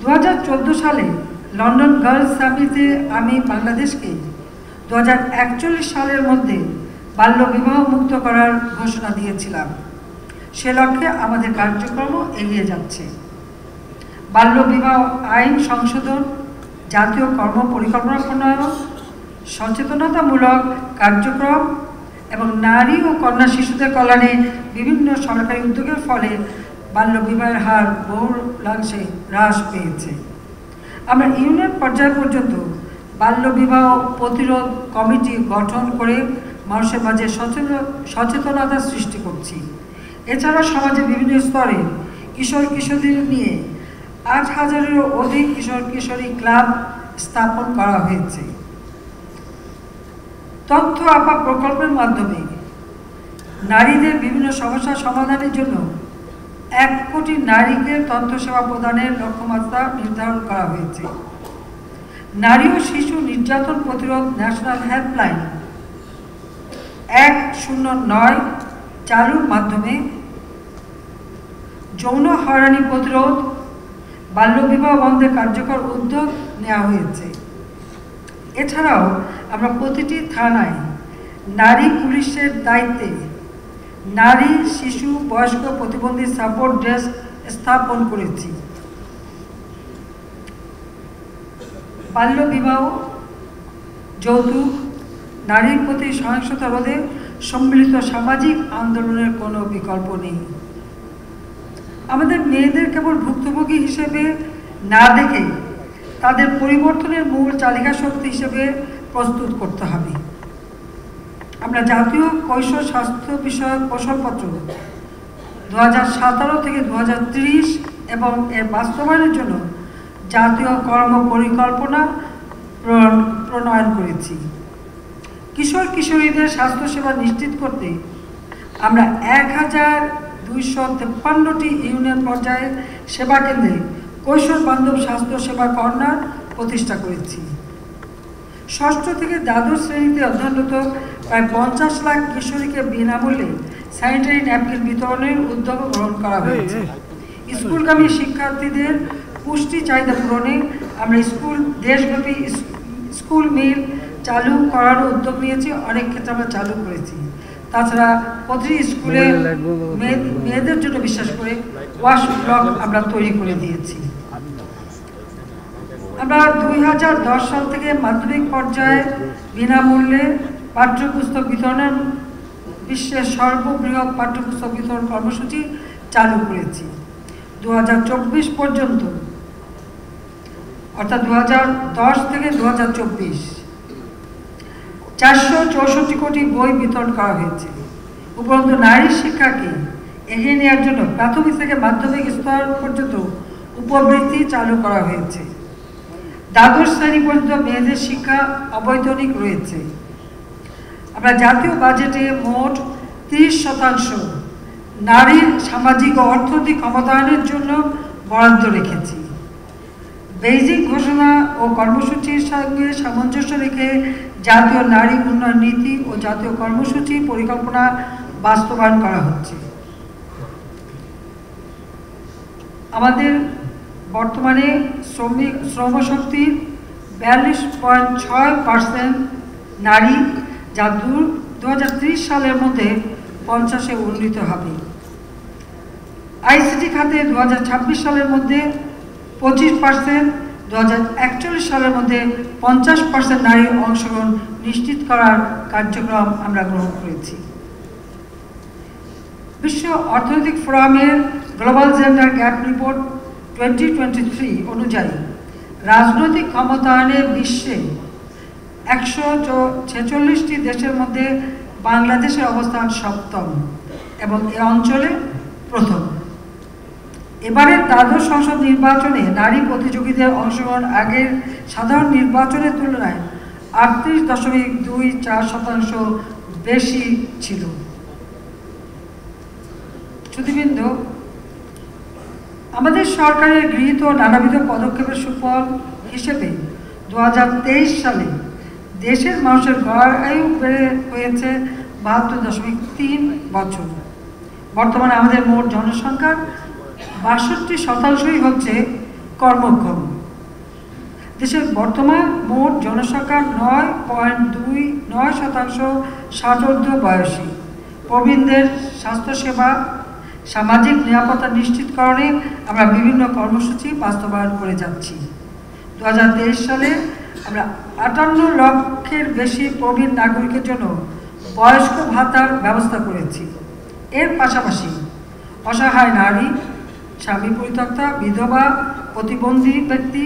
2014 সালে London girls সামিটে আমি বাংলাদেশকে 2041 সালের মধ্যে বাল্যবিবাহ মুক্ত করার ঘোষণা দিয়েছিলাম। সে লক্ষ্যে আমাদের কার্যক্রম এগিয়ে যাচ্ছে। বাল্যবিবাহ আইন সংশোধন, জাতীয় কর্ম পরিকল্পনা প্রণয়ন, সচেতনতামূলক কার্যক্রম এবং নারী ও কন্যা শিশুদের কল্যাণে বিভিন্ন সরকারি উদ্যোগের ফলে বাল্যবিবাহের হার বহুলাংশে হ্রাস পেয়েছে। আমরা ইউনিয়ন পর্যায় পর্যন্ত বাল্যবিবাহ প্রতিরোধ কমিটি গঠন করে মানুষের মাঝে সচেতনতা সৃষ্টি করছি। এছাড়া সমাজে বিভিন্ন স্তরে কিশোর কিশোরীদের নিয়ে 8,000-এরও অধিক কিশোর কিশোরী ক্লাব স্থাপন করা হয়েছে। তথ্য আপা প্রকল্পের মাধ্যমে নারীদের বিভিন্ন সমস্যা সমাধানের জন্য 1 কোটি নারীকে তথ্য সেবা প্রদানের লক্ষ্যমাত্রা নির্ধারণ করা হয়েছে। নারী ও শিশু নির্যাতন প্রতিরোধ ন্যাশনাল হেল্পলাইন 109 চালুর মাধ্যমে যৌন হয়রানি প্রতিরোধ, বাল্যবিবাহ বন্ধে কার্যকর উদ্যোগ নেওয়া হয়েছে। এছাড়াও আমরা প্রতিটি থানায় নারী পুলিশের দায়িত্বে নারী, শিশু, বয়স্ক প্রতিবন্ধী সাপোর্ট ডেস্ক স্থাপন করেছি। বাল্যবিবাহ, যৌতুক, নারীর প্রতি সহিংসতা রোধে সম্মিলিত সামাজিক আন্দোলনের কোনো বিকল্প নেই। আমাদের মেয়েদের কেবল ভুক্তভোগী হিসেবে না দেখে তাদের পরিবর্তনের মূল চালিকা শক্তি হিসেবে প্রস্তুত করতে হবে। আমরা জাতীয় কৈশোর স্বাস্থ্য বিষয়ক কৌশলপত্র 2017 থেকে 2030 এবং এর বাস্তবায়নের জন্য জাতীয় কর্ম পরিকল্পনা প্রণয়ন করেছি। কিশোর কিশোরীদের স্বাস্থ্যসেবা নিশ্চিত করতে আমরা 1253টি ইউনিয়ন পর্যায়ে সেবা কেন্দ্রে কৈশোর বান্ধব স্বাস্থ্যসেবা কর্নার প্রতিষ্ঠা করেছি। ষষ্ঠ থেকে দ্বাদশ শ্রেণীতে অধ্যয়নরত প্রায় 50 লাখ কিশোরীকে বিনামূল্যে স্যানিটারি ন্যাপকিন বিতরণের উদ্যোগ গ্রহণ করা হয়েছে। স্কুলগামী শিক্ষার্থীদের পুষ্টি চাহিদা পূরণে আমরা দেশব্যাপী স্কুল মিল চালু করার উদ্যোগ নিয়েছি। অনেক ক্ষেত্রে আমরা চালু করেছি। তাছাড়া প্রতিটি স্কুলে মেয়েদের জন্য বিশেষ করে ওয়াশ ব্লক আমরা তৈরি করে দিয়েছি। আমরা 2010 সাল থেকে মাধ্যমিক পর্যায়ে বিনামূল্যে পাঠ্যপুস্তক বিতরণের বিশ্বের সর্ববৃহৎ পাঠ্যপুস্তক বিতরণ কর্মসূচি চালু করেছি। 2024 পর্যন্ত, অর্থাৎ 2010 থেকে 2024 464 কোটি বই বিতরণ করা হয়েছে। উপরন্তু নারী শিক্ষাকে এগিয়ে নেওয়ার জন্য প্রাথমিক থেকে মাধ্যমিক স্তর পর্যন্ত উপবৃত্তি চালু করা হয়েছে। দ্বাদশ শ্রেণী পর্যন্ত মেয়েদের শিক্ষা অবৈতনিক রয়েছে। আমরা জাতীয় বাজেটে মোট 30% নারীর সামাজিক ও অর্থনৈতিক ক্ষমতায়নের জন্য বরাদ্দ রেখেছি। বেইজিং ঘোষণা ও কর্মসূচির সঙ্গে সামঞ্জস্য রেখে জাতীয় নারী উন্নয়ন নীতি ও জাতীয় কর্মসূচি পরিকল্পনা বাস্তবায়ন করা হচ্ছে। আমাদের বর্তমানে শ্রমশক্তির 42.6% নারী, যা 2030 সালের মধ্যে 50-এ উন্নীত হবে। আইসিটি খাতে 2026 সালের মধ্যে 25%, 2041 সালের মধ্যে 50% নারী অংশগ্রহণ নিশ্চিত করার কার্যক্রম আমরা গ্রহণ করেছি। বিশ্ব অর্থনৈতিক ফোরামের গ্লোবাল জেন্ডার গ্যাপ রিপোর্ট 2023 অনুযায়ী রাজনৈতিক ক্ষমতায়নে বিশ্বে 146টি দেশের মধ্যে বাংলাদেশের অবস্থান 7ম এবং এ অঞ্চলে প্রথম। এবারের দ্বাদশ সংসদ নির্বাচনে নারী প্রতিযোগীদের অংশগ্রহণ আগের সাধারণ নির্বাচনের তুলনায় 38.24% বেশি ছিল। সুধীবৃন্দ, আমাদের সরকারের গৃহীত নানাবিধ পদক্ষেপের সুফল হিসেবে 2023 সালে দেশের মানুষের গড় আয়ু বেড়ে হয়েছে 72.3 বছর। বর্তমানে আমাদের মোট জনসংখ্যার 62% হচ্ছে কর্মক্ষম। দেশের বর্তমান মোট জনসংখ্যার 9.29% 60 বয়সী। প্রবীণদের স্বাস্থ্যসেবা, সামাজিক নিরাপত্তা নিশ্চিতকরণে আমরা বিভিন্ন কর্মসূচি বাস্তবায়ন করে যাচ্ছি। 2023 সালে আমরা 58 লক্ষের বেশি প্রবীণ নাগরিকের জন্য বয়স্ক ভাতার ব্যবস্থা করেছি। এর পাশাপাশি অসহায় নারী, স্বামী পরিত্যক্তা, বিধবা, প্রতিবন্ধী ব্যক্তি,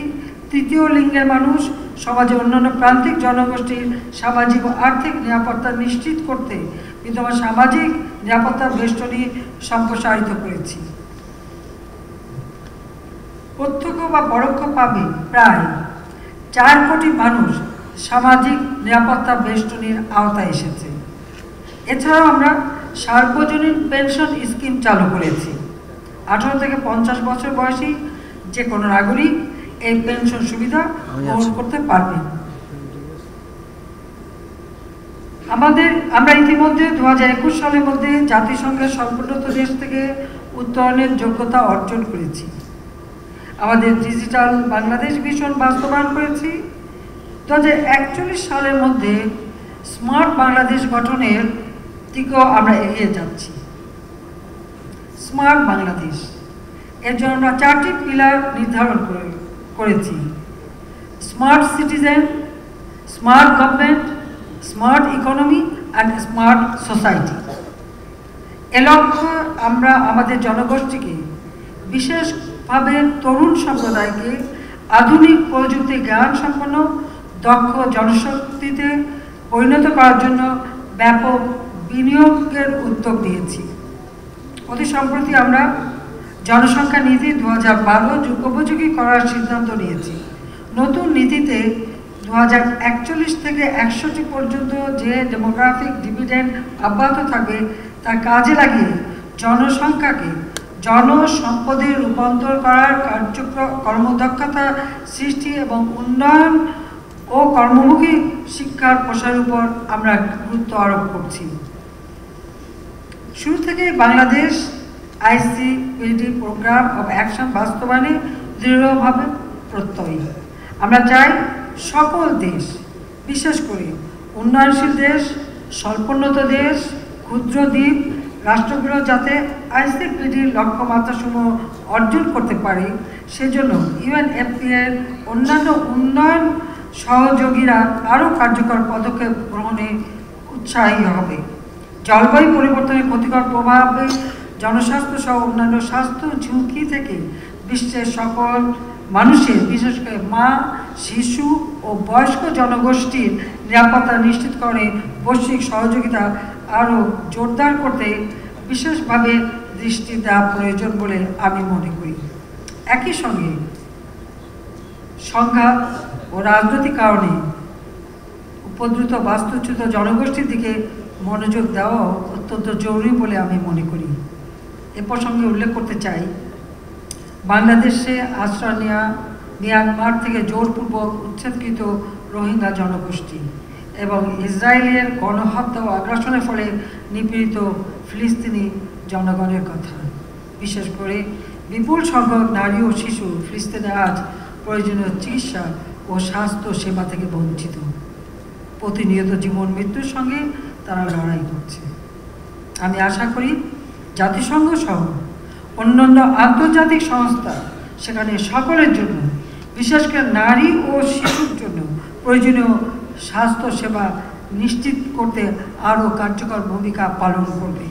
তৃতীয় লিঙ্গের মানুষ, সমাজের অন্যান্য প্রান্তিক জনগোষ্ঠীর সামাজিক ও আর্থিক নিরাপত্তা নিশ্চিত করতে বিদ্যমান সামাজিক নিরাপত্তা বেষ্টনী সম্প্রসারিত করেছি। প্রত্যক্ষ বা পরোক্ষভাবে প্রায় 4 কোটি মানুষ সামাজিক নিরাপত্তা বেষ্টনীর আওতায় এসেছে। এছাড়াও আমরা সার্বজনীন পেনশন স্কিম চালু করেছি। 18 থেকে 50 বছর বয়সী যে কোনো নাগরিক এই পেনশন সুবিধা গ্রহণ করতে পারবেন। আমরা ইতিমধ্যে 2021 সালের মধ্যে জাতিসংঘের সর্বোন্নত দেশ থেকে উত্তরণের যোগ্যতা অর্জন করেছি। আমাদের ডিজিটাল বাংলাদেশ মিশন বাস্তবায়ন করেছি। 2041 সালের মধ্যে স্মার্ট বাংলাদেশ গঠনের দিকেও আমরা এগিয়ে যাচ্ছি। স্মার্ট বাংলাদেশ এর জন্য আমরা 4টি পিলার নির্ধারণ করেছি: smart citizen, smart government, smart economy and smart society. এ লক্ষ্যে আমরা আমাদের জনগোষ্ঠীকে, বিশেষভাবে তরুণ সম্প্রদায়কে আধুনিক প্রযুক্তি জ্ঞান সম্পন্ন দক্ষ জনশক্তিতে পরিণত করার জন্য ব্যাপক বিনিয়োগের উদ্যোগ নিয়েছি। অতি সম্প্রতি আমরা জনসংখ্যা নীতি 2012 যুগোপযোগী করার সিদ্ধান্ত নিয়েছি। নতুন নীতিতে 2041 থেকে 61 পর্যন্ত যে ডেমোগ্রাফিক ডিভিডেন্ড অব্যাহত থাকবে তা কাজে লাগিয়ে জনসংখ্যাকে জনসম্পদে রূপান্তর করার কর্মদক্ষতা সৃষ্টি এবং উন্নয়ন ও কর্মমুখী শিক্ষার প্রসারের উপর আমরা গুরুত্ব আরোপ করছি। শুরু থেকে Bangladesh ICPD program of action বাস্তবায়নে দৃঢ়ভাবে প্রত্যয়ী। আমরা চাই সকল দেশ, বিশেষ করে উন্নয়নশীল দেশ, স্বল্পোন্নত দেশ, ক্ষুদ্র দ্বীপ রাষ্ট্রগুলো যাতে ICPDর লক্ষ্যমাত্রাসমূহ অর্জন করতে পারে, সেজন্য UNFPA এর অন্যান্য উন্নয়ন সহযোগীরা আরও কার্যকর পদক্ষেপ গ্রহণে উৎসাহী হবে। জলবায়ু পরিবর্তনের ক্ষতিকর প্রভাবে জনস্বাস্থ্য সহ অন্যান্য স্বাস্থ্য ঝুঁকি থেকে বিশ্বের সকল মানুষের, বিশেষ করে মা, শিশু ও বয়স্ক জনগোষ্ঠীর নিরাপত্তা নিশ্চিতকরণে বৈশ্বিক সহযোগিতা আরও জোরদার করতে বিশেষভাবে দৃষ্টি দেওয়া প্রয়োজন বলে আমি মনে করি। একই সঙ্গে সংঘাত ও রাজনৈতিক কারণে উপদ্রুত বাস্তুচ্যুত জনগোষ্ঠীর দিকে মনোযোগ দেওয়াও অত্যন্ত জরুরি বলে আমি মনে করি। এ প্রসঙ্গে উল্লেখ করতে চাই, বাংলাদেশে আশ্রয় নেওয়া মিয়ানমার থেকে জোরপূর্বক উচ্ছেদকৃত রোহিঙ্গা জনগোষ্ঠী এবং ইসরায়েলের গণহত্যা ও আগ্রাসনের ফলে নিপীড়িত ফিলিস্তিনি জনগণের কথা। বিশেষ করে বিপুল সংখ্যক নারী ও শিশু ফিলিস্তিনে আজ প্রয়োজনীয় চিকিৎসা ও স্বাস্থ্য সেবা থেকে বঞ্চিত। প্রতিনিয়ত জীবন মৃত্যুর সঙ্গে তারা লড়াই করছে। আমি আশা করি জাতিসংঘ সহ অন্যান্য আন্তর্জাতিক সংস্থা সেখানে সকলের জন্য, বিশেষ করে নারী ও শিশুর জন্য প্রয়োজনীয় স্বাস্থ্য সেবা নিশ্চিত করতে আরও কার্যকর ভূমিকা পালন করবে।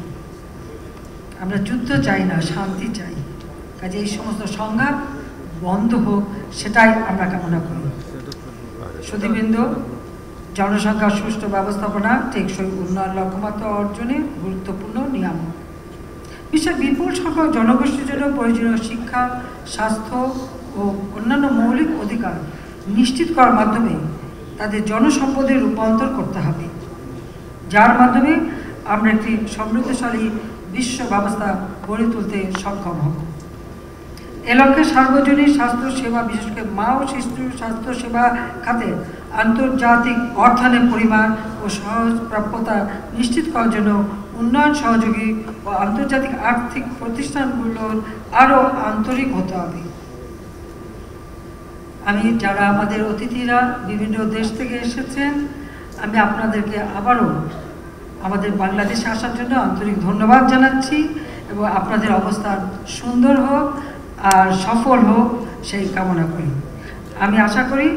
আমরা যুদ্ধ চাই না, শান্তি চাই। কাজে এই সমস্ত সংঘাত বন্ধ হোক, সেটাই আমরা কামনা করি। সুধীবৃন্দ, জনসংখ্যার সুষ্ঠু ব্যবস্থাপনা টেকসই উন্নয়ন লক্ষ্যমাত্রা অর্জনে গুরুত্বপূর্ণ নিয়ামক। বিশ্বের বিপুল সংখ্যক জনগোষ্ঠীর জন্য প্রয়োজনীয় শিক্ষা, স্বাস্থ্য ও অন্যান্য মৌলিক অধিকার নিশ্চিত করার মাধ্যমে তাদের জনসম্পদে রূপান্তর করতে হবে, যার মাধ্যমে আমরা একটি সমৃদ্ধশালী বিশ্ব ব্যবস্থা গড়ে তুলতে সক্ষম হব। এ লক্ষ্যে সার্বজনীন স্বাস্থ্য সেবা, বিশেষ করে মা ও শিশুর স্বাস্থ্য সেবা খাতে আন্তর্জাতিক অর্থায়নের পরিমাণ ও সহজ প্রাপ্যতা নিশ্চিত করার জন্য উন্নয়ন সহযোগী ও আন্তর্জাতিক আর্থিক প্রতিষ্ঠানগুলোর আরও আন্তরিক হতে হবে। আমি যারা আমাদের অতিথিরা বিভিন্ন দেশ থেকে এসেছেন, আমি আপনাদেরকে আবারও আমাদের বাংলাদেশে আসার জন্য আন্তরিক ধন্যবাদ জানাচ্ছি এবং আপনাদের অবস্থান সুন্দর হোক আর সফল হোক সেই কামনা করি। আমি আশা করি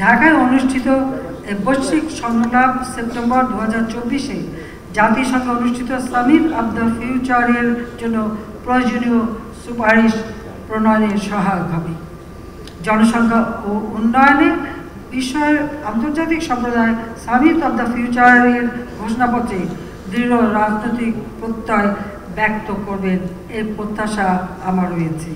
ঢাকায় অনুষ্ঠিত বৈশ্বিক সংলাপ সেপ্টেম্বর 2024-এ জাতিসংঘ অনুষ্ঠিত সামিট অব দ্য ফিউচারের জন্য প্রয়োজনীয় সুপারিশ প্রণয়নে সহায়ক হবে। জনসংখ্যা ও উন্নয়নে বিষয়ের আন্তর্জাতিক সম্প্রদায় সামিট অব দ্য ফিউচারের ঘোষণাপত্রে দৃঢ় রাজনৈতিক প্রত্যয় ব্যক্ত করবেন, এই প্রত্যাশা আমার রয়েছে।